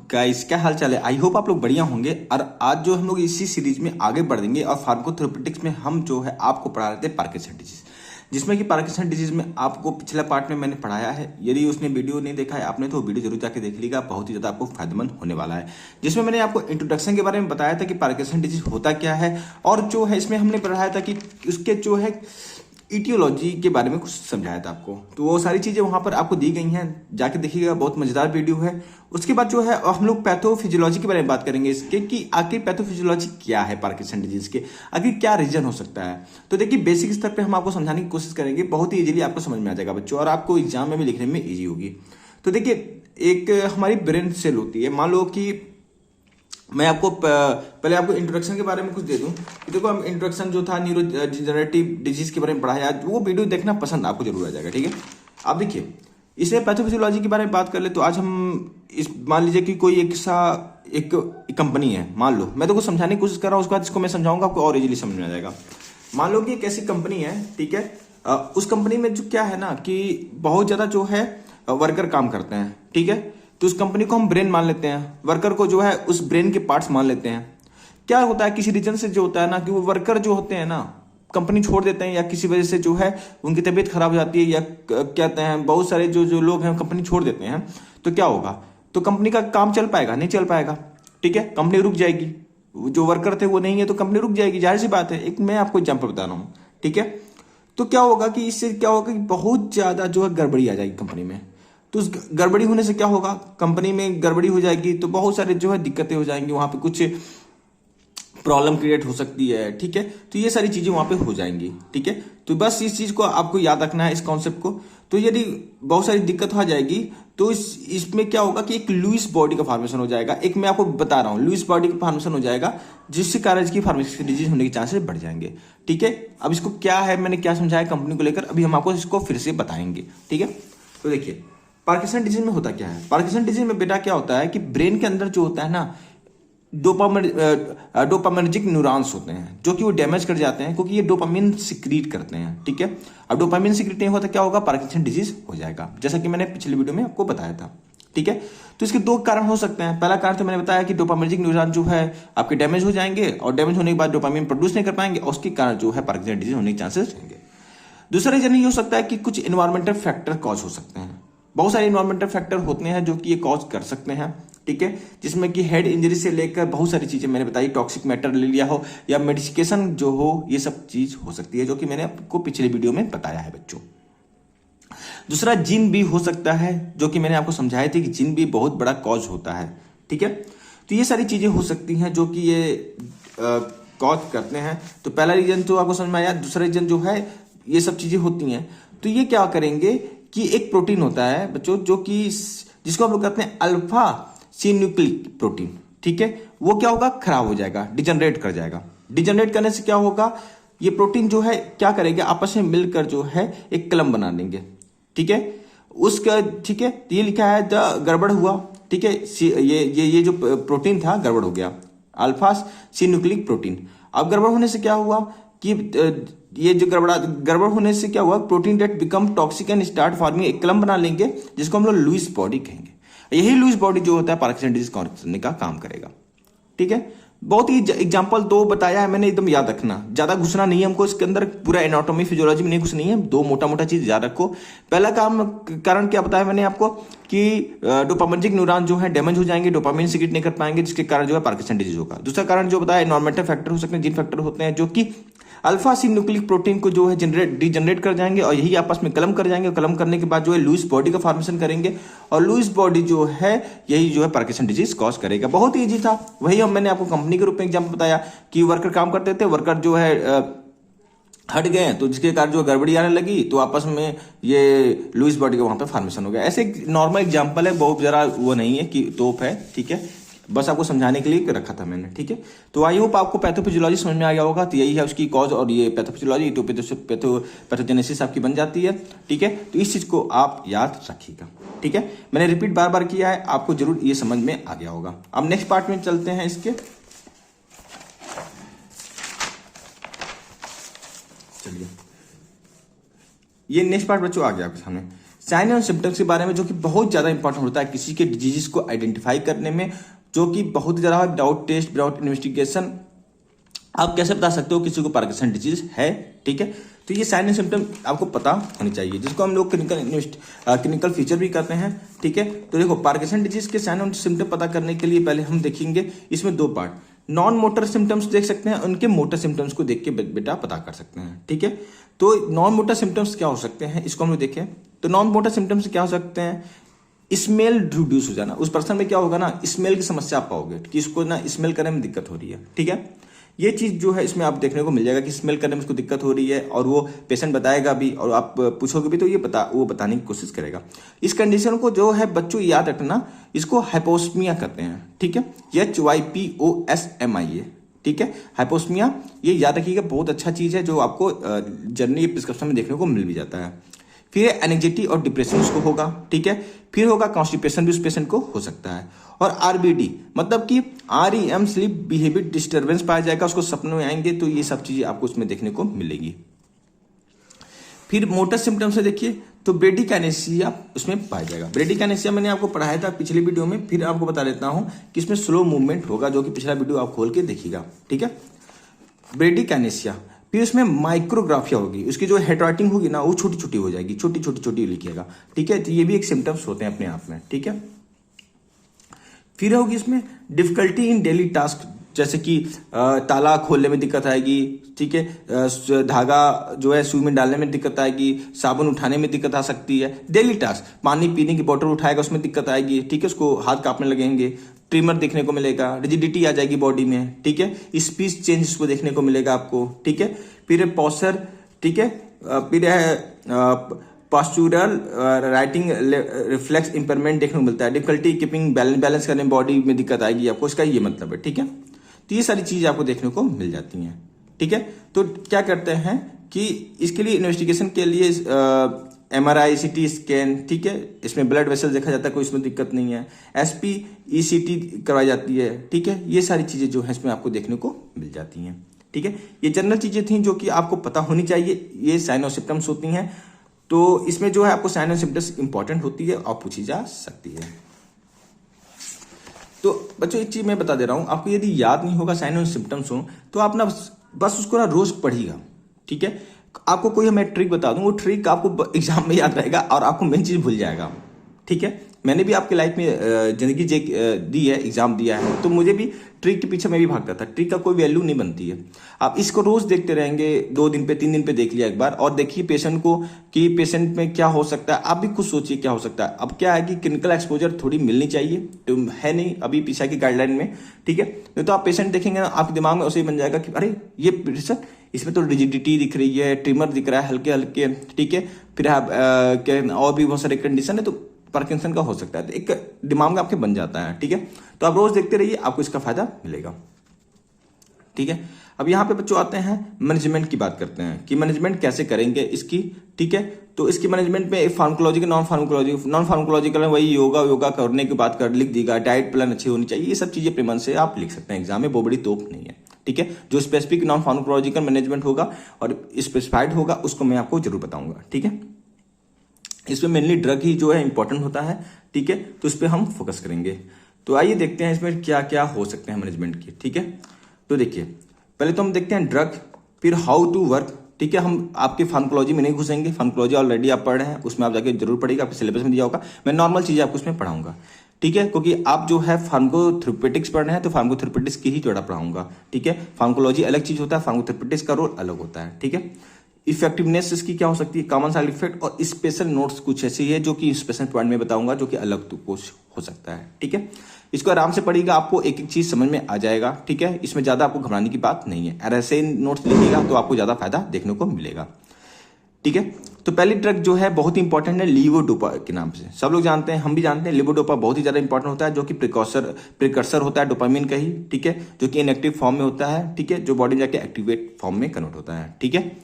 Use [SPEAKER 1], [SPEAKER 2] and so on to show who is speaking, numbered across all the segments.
[SPEAKER 1] Guys, क्या हाल चाल है। आई होप आप लोग बढ़िया होंगे। और आज जो हम लोग इसी सीरीज में आगे बढ़ेंगे और फार्माकोथेरेपेटिक्स में हम जो है आपको पढ़ा रहे थे पार्किंसन डिजीज, जिसमें कि पार्किंसन डिजीज में आपको पिछला पार्ट में मैंने पढ़ाया है। यदि उसने वीडियो नहीं देखा है आपने तो वीडियो जरूर जाके देख लीजिएगा, बहुत ही ज्यादा आपको फायदेमंद होने वाला है। जिसमें मैंने आपको इंट्रोडक्शन के बारे में बताया था कि पार्किंसन डिजीज होता क्या है, और जो है इसमें हमने पढ़ाया था कि उसके जो है इटियोलॉजी के बारे में कुछ समझाया था आपको। तो वो सारी चीजें वहां पर आपको दी गई हैं, जाके देखिएगा, बहुत मजेदार वीडियो है। उसके बाद जो है हम लोग पैथोफिजियोलॉजी के बारे में बात करेंगे इसके, कि आखिर पैथोफिजियोलॉजी क्या है पार्किंसन डिजीज के, आखिर क्या रीजन हो सकता है। तो देखिए, बेसिक स्तर पे हम आपको समझाने की कोशिश करेंगे, बहुत ही इजीली आपको समझ में आ जाएगा बच्चों, और आपको एग्जाम में भी लिखने में ईजी होगी। तो देखिए, एक हमारी ब्रेन सेल होती है। मान लो कि मैं आपको पहले आपको इंट्रोडक्शन के बारे में कुछ दे दूं कि देखो, हम इंट्रोडक्शन जो था न्यूरो डिजेनरेटिव डिजीज के बारे में पढ़ाया, वो वीडियो देखना पसंद आपको जरूर आ जाएगा। ठीक है, आप देखिए, इसमें पैथोफिजियोलॉजी के बारे में बात कर ले तो आज हम इस मान लीजिए कि कोई एक कंपनी है। मान लो मैं तो कुछ समझाने की कोशिश कर रहा हूँ, उसके बाद इसको मैं समझाऊंगा, आपको और इजीली समझ में आ जाएगा। मान लो कि एक ऐसी कंपनी है, ठीक है, उस कंपनी में जो क्या है ना कि बहुत ज्यादा जो है वर्कर काम करते हैं। ठीक है, तो उस कंपनी को हम ब्रेन मान लेते हैं, वर्कर को जो है उस ब्रेन के पार्ट्स मान लेते हैं। क्या होता है, किसी रीजन से जो होता है ना कि वो वर्कर जो होते हैं ना कंपनी छोड़ देते हैं, या किसी वजह से जो है उनकी तबीयत खराब हो जाती है, या कहते हैं बहुत सारे जो लोग हैं कंपनी छोड़ देते हैं, तो क्या होगा, तो कंपनी का काम चल पाएगा? नहीं चल पाएगा। ठीक है, कंपनी रुक जाएगी। जो वर्कर थे वो नहीं है तो कंपनी रुक जाएगी, जाहिर सी बात है। एक मैं आपको एग्जाम्पल बता रहा हूँ। ठीक है, तो क्या होगा कि इससे क्या होगा कि बहुत ज्यादा जो है गड़बड़ी आ जाएगी कंपनी में। तो उस गड़बड़ी होने से क्या होगा, कंपनी में गड़बड़ी हो जाएगी तो बहुत सारे जो है दिक्कतें हो जाएंगी, वहां पे कुछ प्रॉब्लम क्रिएट हो सकती है। ठीक है, तो ये सारी चीजें वहां पे हो जाएंगी। ठीक है, तो बस इस चीज को आपको याद रखना है, इस कॉन्सेप्ट को। तो यदि बहुत सारी दिक्कत हो जाएगी तो इसमें क्या होगा कि एक लुइस बॉडी का फॉर्मेशन हो जाएगा। एक मैं आपको बता रहा हूं, लुइस बॉडी का फॉर्मेशन हो जाएगा, जिससे कारण इसकी फार्मेसी डिजीज होने के चांसेस बढ़ जाएंगे। ठीक है, अब इसको क्या है, मैंने क्या समझाया कंपनी को लेकर, अभी हम आपको इसको फिर से बताएंगे। ठीक है, तो देखिए, पार्किंसन डिजीज में होता क्या है। पार्किंसन डिजीज में बेटा क्या होता है कि ब्रेन के अंदर जो होता है ना, डोपामिनर्जिक न्यूरॉन्स होते हैं, जो कि वो डैमेज कर जाते हैं, क्योंकि ये डोपामिन सिक्रीट करते हैं। ठीक है, अब डोपामिन सिक्रीट नहीं होता क्या होगा, पार्किंसन डिजीज हो जाएगा, जैसा कि मैंने पिछले वीडियो में आपको बताया था। ठीक है, तो इसके दो कारण हो सकते हैं। पहला कारण तो मैंने बताया कि डोपामिनर्जिक न्यूरॉन जो है आपके डैमेज हो जाएंगे, और डैमेज होने के बाद डोपामिन प्रोड्यूस नहीं कर पाएंगे, और उसके कारण जो है पार्किंसन डिजीज होने के चांसेस रहेंगे। दूसरा रीजन ये हो सकता है कि कुछ इन्वायरमेंटल फैक्टर कॉज हो सकते हैं। बहुत सारे इन्वायरमेंटल फैक्टर होते हैं जो कि ये कॉज कर सकते हैं। ठीक है, जिसमें कि हेड इंजरी से लेकर बहुत सारी चीजें मैंने बताई, टॉक्सिक मैटर ले लिया हो या मेडिकेशन जो हो, ये सब चीज हो सकती है, जो कि मैंने आपको पिछले वीडियो में बताया है बच्चों। दूसरा, जीन भी हो सकता है, जो कि मैंने आपको समझाया थी कि जीन भी बहुत बड़ा कॉज होता है। ठीक है, तो ये सारी चीजें हो सकती हैं जो कि ये कॉज करते हैं। तो पहला रीजन तो आपको समझ में आया। दूसरा रीजन जो है, ये सब चीजें होती हैं तो ये क्या करेंगे कि एक प्रोटीन होता है बच्चों, जो कि जिसको हम लोग कहते हैं अल्फा सिन्यूक्लिक प्रोटीन। ठीक है, वो क्या होगा, खराब हो जाएगा, डिजनरेट कर जाएगा। डिजनरेट करने से क्या होगा, ये प्रोटीन जो है क्या करेगा, आपस में मिलकर जो है एक कलम बना देंगे। ठीक है, उसका ठीक है, ये लिखा है गड़बड़ हुआ। ठीक है, ये जो प्रोटीन था गड़बड़ हो गया, अल्फा सिन्यूक्लिक प्रोटीन। अब गड़बड़ होने से क्या हुआ कि ये जो गड़बड़ होने से क्या हुआ, protein that become toxic and start forming, एक कलम बना लेंगे, जिसको हम लोग लुइस बॉडी कहेंगे। यही लुइस बॉडी जो होता है पार्किंसन डिजीज करने का काम करेगा। ठीक है, बहुत ही एग्जांपल दो बताया है मैंने, एकदम याद रखना, ज्यादा घुसना नहीं है हमको इसके अंदर, पूरा एनाटॉमी फिजियोलॉजी में नहीं घुसनी है, दो मोटा मोटा चीज याद रखो। पहला कारण क्या बताया मैंने आपको कि डोपामिनर्जिक न्यूरॉन जो है डैमेज हो जाएंगे, डोपामिन सिक्रीट नहीं कर पाएंगे, जिसके कारण जो है पार्किंसन डिजीज होगा। दूसरा कारण जो बताया, एनवायरमेंटल फैक्टर हो सकते हैं, जीन फैक्टर होते हैं, जो कि अल्फा सिन्यूक्लिक प्रोटीन को जो है डिजनरेट कर जाएंगे, और यही आपस में कलम कर जाएंगे। कलम करने के बाद जो है लुइस बॉडी का फॉर्मेशन करेंगे, और लुइस बॉडी जो है यही जो है पार्किंसन डिजीज कॉज करेगा। बहुत ही इजी था, वही मैंने आपको कंपनी के रूप में एग्जाम्पल बताया कि वर्कर काम करते थे, वर्कर जो है हट गए, तो जिसके कारण जो गड़बड़ी आने लगी, तो आपस में ये लुइस बॉडी का वहां पे फॉर्मेशन हो गया। ऐसे नॉर्मल एग्जांपल है, बहुत जरा वो नहीं है कि तोप है। ठीक है, बस आपको समझाने के लिए रखा था मैंने। ठीक है, तो आई होप आपको पैथोफिजियोलॉजी समझ में आ गया होगा। तो यही है उसकी कॉज, और ये पैथोफिजियोलॉजी तो पैथोजेनेसिस आपकी बन जाती है। ठीक है, तो इस चीज को आप याद रखिएगा। ठीक है, मैंने रिपीट बार बार किया है, आपको जरूर ये समझ में आ गया होगा। अब नेक्स्ट पार्ट में चलते हैं इसके। चलिए, ये नेक्स्ट पार्ट बच्चों आ गया आपके सामने। साइन एंड सिम्टम्स के बारे में, जो कि बहुत ज्यादा इंपॉर्टेंट होता है किसी के डिजीज को आइडेंटिफाई करने में, जो कि बहुत ही ज्यादा विदाउट टेस्ट विदाउट इन्वेस्टिगेशन आप कैसे बता सकते हो किसी को पार्किंसन डिजीज है, ठीक है। तो ये साइन एंड सिम्टम आपको पता होनी चाहिए, जिसको हम लोग क्लिनिकल फीचर भी कहते हैं, ठीक है। तो देखो पार्किंसन डिजीज के साइन एंड सिम्टम पता करने के लिए पहले हम देखेंगे इसमें दो पार्ट, नॉन मोटर सिम्टम्स देख सकते हैं, उनके मोटर सिम्टम्स को देख के बेटा पता कर सकते हैं, ठीक है। तो नॉन मोटर सिम्टम्स क्या हो सकते हैं, इसको हम लोग देखें। तो नॉन मोटर सिम्टम्स क्या हो सकते हैं, स्मेल रिड्यूस हो जाना, उस पर्सन में क्या होगा ना, स्मेल की समस्या आप पाओगे कि इसको ना स्मेल करने में दिक्कत हो रही है, ठीक है। ये चीज जो है इसमें आप देखने को मिल जाएगा कि स्मेल करने में उसको दिक्कत हो रही है, और वो पेशेंट बताएगा भी और आप पूछोगे भी तो वो बताने की कोशिश करेगा। इस कंडीशन को जो है बच्चों याद रखना, इसको हाइपोस्मिया कहते हैं, ठीक है, HYPOSMIA, ठीक है, हाइपोस्मिया। ये याद रखिएगा, बहुत अच्छा चीज है जो आपको जनरली प्रिस्क्रिप्शन में देखने को मिल भी जाता है। फिर एंग्जाइटी और डिप्रेशन उसको होगा, ठीक है। फिर होगा कॉन्स्टिपेशन भी उस पेशेंट को हो सकता है, और RBD मतलब कि REM स्लीप बिहेवियर डिस्टर्बेंस पाया जाएगा, उसको सपनों में आएंगे, तो ये सब चीजें आपको उसमें देखने को मिलेगी। फिर मोटर सिम्टम्स से देखिए तो ब्रेडिकाइनेसिया उसमें पाया जाएगा। ब्रेडिकाइनेसिया मैंने आपको पढ़ाया था पिछली वीडियो में, फिर आपको बता देता हूं कि इसमें स्लो मूवमेंट होगा, जो कि पिछला वीडियो आप खोल के देखिएगा, ठीक है। ब्रेडिकाइनेसिया, फिर उसमें माइक्रोग्राफिया होगी, उसकी जो हेडराइटिंग होगी ना वो छोटी छोटी हो जाएगी, छोटी छोटी छोटी लिखिएगा, ठीक है। तो ये भी एक सिम्टम्स होते हैं अपने आप में, ठीक है। फिर होगी इसमें डिफिकल्टी इन डेली टास्क, जैसे कि ताला खोलने में दिक्कत आएगी, ठीक है, धागा जो है सुई में डालने में दिक्कत आएगी, साबुन उठाने में दिक्कत आ सकती है, डेली टास्क, पानी पीने की बोतल उठाएगा उसमें दिक्कत आएगी, ठीक है, उसको हाथ कांपने लगेंगे, ट्रिमर देखने को मिलेगा, रिजिडिटी आ जाएगी बॉडी में, ठीक है, स्पीच चेंज उसको देखने को मिलेगा आपको, ठीक है। फिर पॉस्चर, ठीक है, फिर है पॉस्चुरल राइटिंग रिफ्लेक्स इंपेयरमेंट देखने को मिलता है, डिफिकल्टी कीपिंग बैलेंस करने में बॉडी में दिक्कत आएगी आपको, इसका ये मतलब है, ठीक है। तो ये सारी चीज आपको देखने को मिल जाती हैं, ठीक है। तो क्या करते हैं कि इसके लिए इन्वेस्टिगेशन के लिए MRI CT स्कैन, ठीक है, इसमें ब्लड वेसल देखा जाता है, कोई इसमें दिक्कत नहीं है, SP ECT करवाई जाती है, ठीक है। ये सारी चीजें जो है इसमें आपको देखने को मिल जाती हैं, ठीक है। ये जनरल चीजें थी जो कि आपको पता होनी चाहिए, ये साइन और सिम्टम्स होती हैं। तो इसमें जो है आपको साइन और सिम्टम्स इंपॉर्टेंट होती है और पूछी जा सकती है। तो बच्चों एक चीज मैं बता दे रहा हूं आपको, यदि याद नहीं होगा साइन और सिम्टम्स हो तो आप ना बस उसको ना रोज पढ़िएगा, ठीक है। आपको कोई मैं ट्रिक बता दूं, वो ट्रिक आपको एग्जाम में याद रहेगा और आपको मेन चीज भूल जाएगा, ठीक है। मैंने भी आपकी लाइफ में जिंदगी दी है, एग्जाम दिया है, तो मुझे भी ट्रिक के पीछे मैं भी भागता था। ट्रिक का कोई वैल्यू नहीं बनती है, आप इसको रोज देखते रहेंगे, 2 दिन पे 3 दिन पे देख लिया एक बार, और देखिए पेशेंट को कि पेशेंट में क्या हो सकता है, आप भी खुद सोचिए क्या हो सकता है। अब क्या है कि क्लिनिकल एक्सपोजर थोड़ी मिलनी चाहिए, तो है नहीं अभी पीछा की गाइडलाइन में, ठीक है। तो आप पेशेंट देखेंगे ना, आपके दिमाग में उसे बन जाएगा कि अरे ये पेशेंट, इसमें तो रिजिडिटी दिख रही है, ट्रिमर दिख रहा है हल्के हल्के, ठीक है। फिर आप और भी बहुत सारे कंडीशन है, तो पार्किंसन का हो सकता है, तो एक दिमाग में आपके बन जाता है, ठीक है। तो आप रोज देखते रहिए, आपको इसका फायदा मिलेगा, ठीक है। अब यहाँ पे बच्चों आते हैं मैनेजमेंट की बात करते हैं कि मैनेजमेंट कैसे करेंगे इसकी, ठीक है। तो इसकी मैनेजमेंट में फार्माकोलॉजिकल नॉन फार्माकोलॉजिकल वही योगा करने की बात कर लिख देगा, डाइट प्लान अच्छी होनी चाहिए, ये सब चीजें अपने मन से आप लिख सकते हैं एग्जाम में, वो बड़ी तोप नहीं है, ठीक है। जो स्पेसिफिक नॉन फार्माकोलॉजिकल मैनेजमेंट होगा और स्पेसिफाइड होगा उसको मैं आपको जरूर बताऊंगा, ठीक है। इसमें मेनली ड्रग ही जो है इंपॉर्टेंट होता है, ठीक है, तो इस पर हम फोकस करेंगे। तो आइए देखते हैं इसमें क्या क्या हो सकते हैं मैनेजमेंट के, ठीक है। तो देखिए पहले तो हम देखते हैं ड्रग, फिर हाउ टू वर्क, ठीक है। हम आपके फार्माकोलॉजी में नहीं घुसेंगे, फार्माकोलॉजी ऑलरेडी आप पढ़ रहे हैं, उसमें आप जाके जरूर पढ़ेगा, आपके सिलेबस में दिया होगा। मैं नॉर्मल चीजें आपको उसमें पढ़ाऊंगा, ठीक है, क्योंकि आप जो है फार्माकोथेरेपेटिक्स पढ़ रहे हैं तो फार्माकोथेरेपेटिक्स की ही जोड़ा पढ़ाऊंगा, ठीक है। फार्माकोलॉजी अलग चीज होता है, फार्माकोथेरेपेटिक्स का रोल अलग होता है, ठीक है। इफेक्टिवनेस इसकी क्या हो सकती है, कॉमन साइड इफेक्ट, और स्पेशल नोट्स कुछ ऐसी है जो कि स्पेशल पॉइंट में बताऊंगा, जो कि अलग तो कुछ हो सकता है, ठीक है। इसको आराम से पढ़िएगा, आपको एक एक चीज समझ में आ जाएगा, ठीक है। इसमें ज्यादा आपको घबराने की बात नहीं है, अगर ऐसे नोट्स लिखिएगा तो आपको ज्यादा फायदा देखने को मिलेगा, ठीक है। तो पहली ड्रग जो है बहुत ही इंपॉर्टेंट है, लीवोडोपा के नाम से सब लोग जानते हैं, हम भी जानते हैं। लीवोडोपा बहुत ही ज्यादा इंपॉर्टेंट होता है, जो कि प्रिकर्सर होता है डोपामिन का ही, ठीक है, जो कि इनएक्टिव फॉर्म में होता है, ठीक है, जो बॉडी में जाके एक्टिवेट फॉर्म में कन्वर्ट होता है, ठीक है।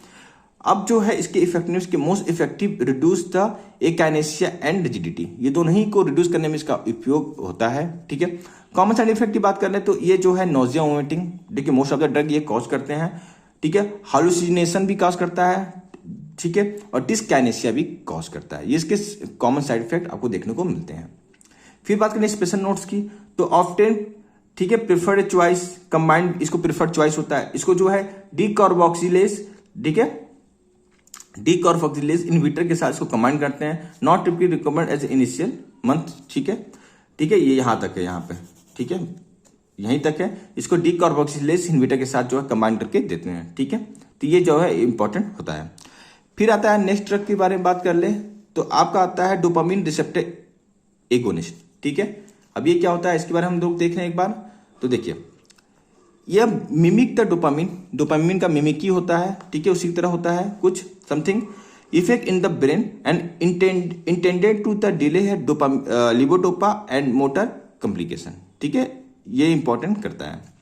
[SPEAKER 1] अब जो है इसके इफेक्टिवनेस के most effective reduce the akinesia and rigidity, ये दोनों ही को रिड्यूस करने में इसका उपयोग होता है, ठीक है। कॉमन साइड इफेक्ट की बात करें तो ये जो है नोजिया वोमिटिंग, देखिए मोस्ट ऑफ द ड्रग ये कॉज करते हैं, ठीक है। हालुसिनेशन भी कॉज करता है, ठीक है, और डिस्काइनेसिया भी कॉज करता है। ये इसके कॉमन साइड इफेक्ट आपको देखने को मिलते हैं। फिर बात करें स्पेशल नोट्स की, तो ऑफ्टन, ठीक है, प्रिफर्ड चॉइस कंबाइंड, इसको प्रिफर्ड चॉइस होता है। इसको जो है डीकार्बोक्सिलेज, ठीक है, डीकार्बोक्सिलेज इनहिबिटर के साथ इसको कंबाइन करते हैं। Not typically recommend as initial month, ठीक है, ठीक है, ये यहां तक है, यहां पे, ठीक है, यहीं तक है। इसको डीकार्बोक्सिलेज इनहिबिटर के साथ जो है कंबाइन करके देते हैं, ठीक है। तो ये जो है इंपॉर्टेंट होता है। फिर आता है नेक्स्ट ड्रग के बारे में बात कर ले, तो आपका आता है डोपामिन रिसेप्टर एगोनिस्ट, ठीक है। अब ये क्या होता है इसके बारे में हम लोग देख रहे हैं एक बार। तो देखिए, यह मिमिक द डोपामिन, डोपामिन का मिमिक ही होता है, ठीक है, उसी की तरह होता है कुछ something effect in the brain and intended to the delay है लिवोडोपा एंड मोटर कॉम्प्लिकेशन, ठीक है, ये इंपॉर्टेंट करता है।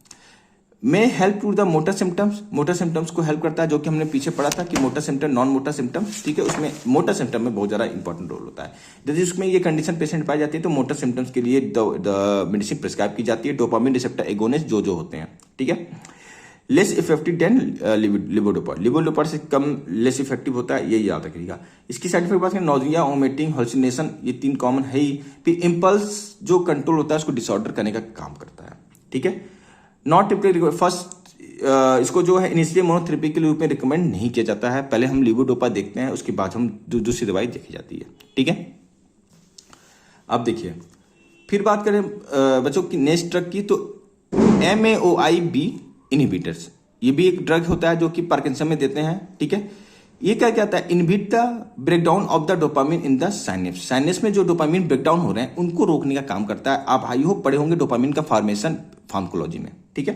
[SPEAKER 1] में help to the motor symptoms, motor symptoms को हेल्प करता है, जो कि हमने पीछे पढ़ा था कि motor symptom, non motor symptoms, ठीक है, उसमें मोटर सिम्टम में बहुत ज्यादा इंपॉर्टेंट रोल होता है। यदि उसमें ये कंडीशन पेशेंट पाई जाती है तो मोटर सिम्टम्स के लिए मेडिसिन प्रिस्क्राइब की जाती है, डोपामिन रिसेप्टर एगोनिस्ट जो होते हैं, ठीक है। Less effective than levodopa, levodopa से कम लेस इफेक्टिव होता है, ये याद रखिएगा। इसकी साइड इफेक्ट बात करें, नोजिया, वोमिटिंग, हॉल्यूसिनेशन, ये 3 कॉमन है ही। फिर इंपल्स जो कंट्रोल होता है उसको डिसऑर्डर करने का काम करता है, ठीक है। नॉट टिपिकली फर्स्ट, इसको जो है इनिशियली मोनोथेरेपी के रूप में रिकमेंड नहीं किया जाता है। पहले हम लिवोडोपा देखते हैं, उसके बाद हम दूसरी दवाई देखी जाती है, ठीक है। अब देखिए, फिर बात करें बच्चों की नेक्स्ट ड्रग की, तो MAOIB इनहिबिटर्स, ये भी एक ड्रग होता है जो कि पार्किंसन में देते हैं, ठीक है। ये क्या कहता है, inhibit the breakdown of the dopamine in the synapse, synapse में जो डोपामिन ब्रेकडाउन हो रहे हैं उनको रोकने का काम करता है। आप आई होप पढ़े होंगे डोपामिन का फॉर्मेशन फार्माकोलॉजी में, ठीक है।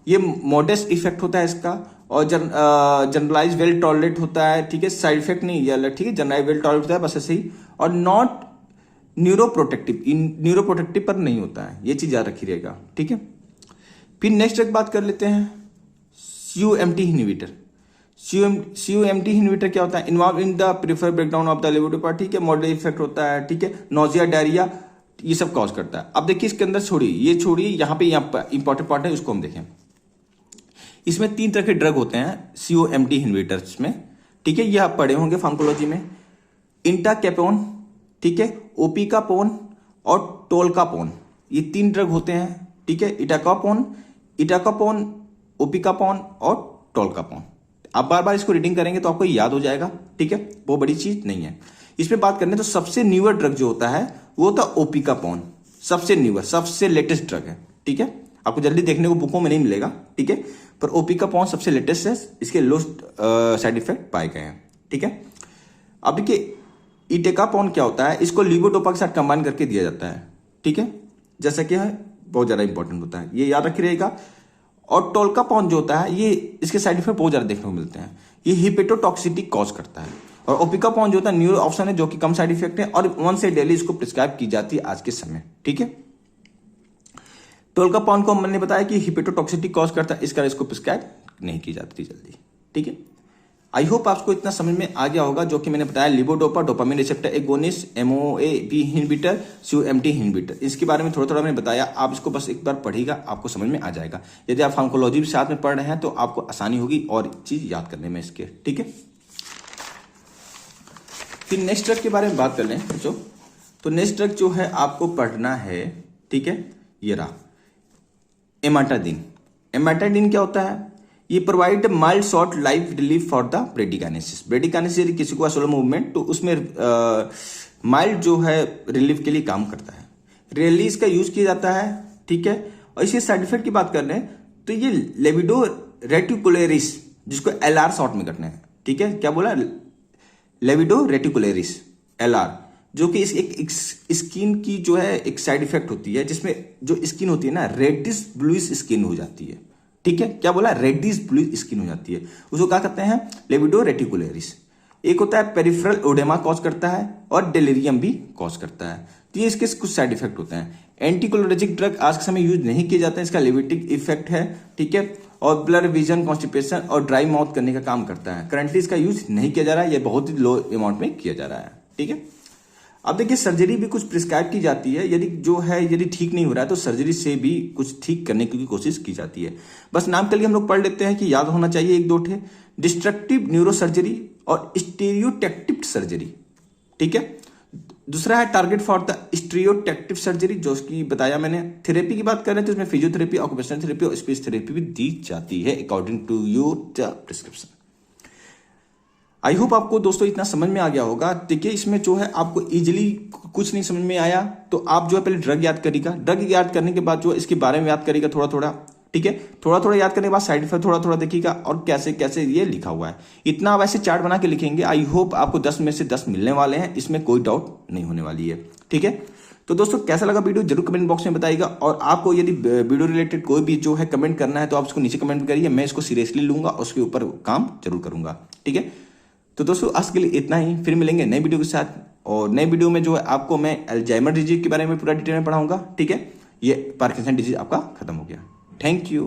[SPEAKER 1] ये मॉडेस्ट इफेक्ट होता है इसका, और जनरलाइज वेल टॉलरेट होता है, ठीक है, साइड इफेक्ट नहीं है, ठीक है, जनरलाइज वेल टॉलरेट होता है बस ऐसे ही, और नॉट न्यूरोप्रोटेक्टिव, न्यूरोप्रोटेक्टिव पर नहीं होता है, ये चीज याद रखी रहेगा, ठीक है। फिर नेक्स्ट एक बात कर लेते हैं, COMT इनहिबिटर। COMT इनहिबिटर क्या होता है, involve in the prefer breakdown of the levodopa, ठीक है, मॉडरेट इफेक्ट होता है, ठीक है, नोजिया, डायरिया, ये सब कॉज करता है। अब देखिए इसके अंदर छोड़िए, ये छोड़िए, यहाँ पे इंपॉर्टेंट पार्ट है, उसको हम देखें। इसमें 3 तरह के ड्रग होते हैं COMT इनहिबिटर्स में, ठीक है, ये आप पढ़े होंगे फार्माकोलॉजी में। इंटाकेपोन, ठीक है, ओपिकापोन और टोल्कापोन, ये 3 ड्रग होते हैं, ठीक है। इटाकापोन, ओपिकापोन और टोल्कापोन। आप बार बार इसको रीडिंग करेंगे तो आपको याद हो जाएगा, ठीक है, वो बड़ी चीज नहीं है। इसमें बात करने तो सबसे न्यूअर ड्रग जो होता है वो होता है ओपिकापोन, सबसे न्यूअर, सबसे लेटेस्ट ड्रग है, ठीक है। आपको जल्दी देखने को बुकों में नहीं मिलेगा, ठीक है, पर ओपिकापोन सबसे लेटेस्ट है, इसके लो साइड इफेक्ट पाए गए हैं, ठीक है। अब देखिए इटेकापोन क्या होता है, इसको लिवोडोपा के साथ कंबाइन करके दिया जाता है, ठीक है, जैसा कि है बहुत ज्यादा इंपॉर्टेंट होता है, ये याद रखिएगा। और टोल्कापोन जो होता है, ये इसके साइड इफेक्ट बहुत ज्यादा देखने को मिलते हैं, ये हिपेटोटॉक्सिटी कॉज करता है। और ओपिकापोन जो होता है न्यूरो ऑप्शन है, जो कि कम साइड इफेक्ट है, और 1 से डेली इसको प्रिस्क्राइब की जाती है आज के समय, ठीक है। टोल्कापोन को मैंने बताया कि हिपेटोटॉक्सिटी कॉज करता है, इसका इसको प्रिस्क्राइब नहीं की जाती जल्दी, ठीक है। आई होप आपको इतना समझ में आ गया होगा, जो कि मैंने बताया levodopa, dopamine receptor agonist, MOAB inhibitor, COMT inhibitor, इसके बारे में थोड़ा थोड़ा मैंने बताया। आप इसको बस एक बार पढ़िएगा, आपको समझ में आ जाएगा। यदि आप फार्माकोलॉजी भी साथ में पढ़ रहे हैं तो आपको आसानी होगी और चीज याद करने में इसके, ठीक है। फिर नेक्स्ट ड्रग के बारे में बात कर लें बच्चों, तो नेक्स्ट ड्रग जो है आपको पढ़ना है, ठीक है, ये रहा एमाटादिन। एमाटादिन क्या होता है, ये provide mild short life relief for the bradykinesia. Bradykinesia यदि किसी को स्लो मूवमेंट, तो उसमें माइल्ड जो है रिलीफ के लिए काम करता है। रेयरली इसका यूज किया जाता है, ठीक है। और इसके साइड इफेक्ट की बात कर लें तो ये लेविडो रेटिकुलरिस, जिसको LR शॉर्ट में करना है, ठीक है, क्या बोला, लेविडो रेटिकुलरिस, LR, जो कि इस एक स्किन की जो है एक साइड इफेक्ट होती है, जिसमें जो स्किन होती है ना, रेडिश ब्लूइश स्किन हो जाती है, ठीक है, क्या बोला, रेडिश ब्लू स्किन हो जाती है, उसको क्या कहते हैं, लेविडो रेटिकुलरिस। एक होता है पेरिफेरल ओडेमा कॉज करता है, और डेलिरियम भी कॉज करता है। तो ये इसके कुछ साइड इफेक्ट होते हैं। एंटीकोलोरेजिक ड्रग आज के समय यूज नहीं किए जाते हैं, इसका लिविटिक इफेक्ट है, ठीक है, और ब्लर विजन, कॉन्स्टिपेशन और ड्राई माउथ करने का काम करता है। करंटली इसका यूज नहीं किया जा रहा है, ये बहुत ही लो अमाउंट में किया जा रहा है, ठीक है। अब देखिए सर्जरी भी कुछ प्रिस्क्राइब की जाती है, यदि ठीक नहीं हो रहा है तो सर्जरी से भी कुछ ठीक करने की कोशिश की जाती है। बस नाम के लिए हम लोग पढ़ लेते हैं कि याद होना चाहिए एक दो ठे, डिस्ट्रक्टिव न्यूरो सर्जरी और स्टीरियोटैक्टिव सर्जरी। ठीक है, दूसरा है टारगेट फॉर द स्टीरियोटैक्टिव सर्जरी, जो कि बताया मैंने। थेरेपी की बात करें तो इसमें फिजियोथेरेपी, ऑक्यूपेशनल थेरेपी और स्पीच थेरेपी भी दी जाती है according to your prescription. I hope आपको दोस्तों इतना समझ में आ गया होगा। देखिए इसमें जो है आपको इजीली कुछ नहीं समझ में आया तो आप जो है पहले ड्रग याद करिएगा, ड्रग याद करने के बाद जो है इसके बारे में याद करिएगा थोड़ा थोड़ा। ठीक है, थोड़ा थोड़ा याद करने के बाद साइड इफेक्ट थोड़ा थोड़ा देखिएगा और कैसे कैसे ये लिखा हुआ है। इतना आप ऐसे चार्ट बना के लिखेंगे, आई होप आपको 10 में से 10 मिलने वाले हैं, इसमें कोई डाउट नहीं होने वाली है। ठीक है, तो दोस्तों कैसा लगा वीडियो जरूर कमेंट बॉक्स में बताइएगा, और आपको यदि वीडियो रिलेटेड कोई भी जो है कमेंट करना है तो आप उसको नीचे कमेंट करिए, मैं इसको सीरियसली लूंगा, उसके ऊपर काम जरूर करूंगा। ठीक है, तो दोस्तों आज के लिए इतना ही, फिर मिलेंगे नए वीडियो के साथ, और नए वीडियो में जो है आपको मैं अल्जाइमर डिजीज के बारे में पूरा डिटेल में पढ़ाऊंगा। ठीक है, ये पार्किंसन डिजीज आपका खत्म हो गया। Thank you.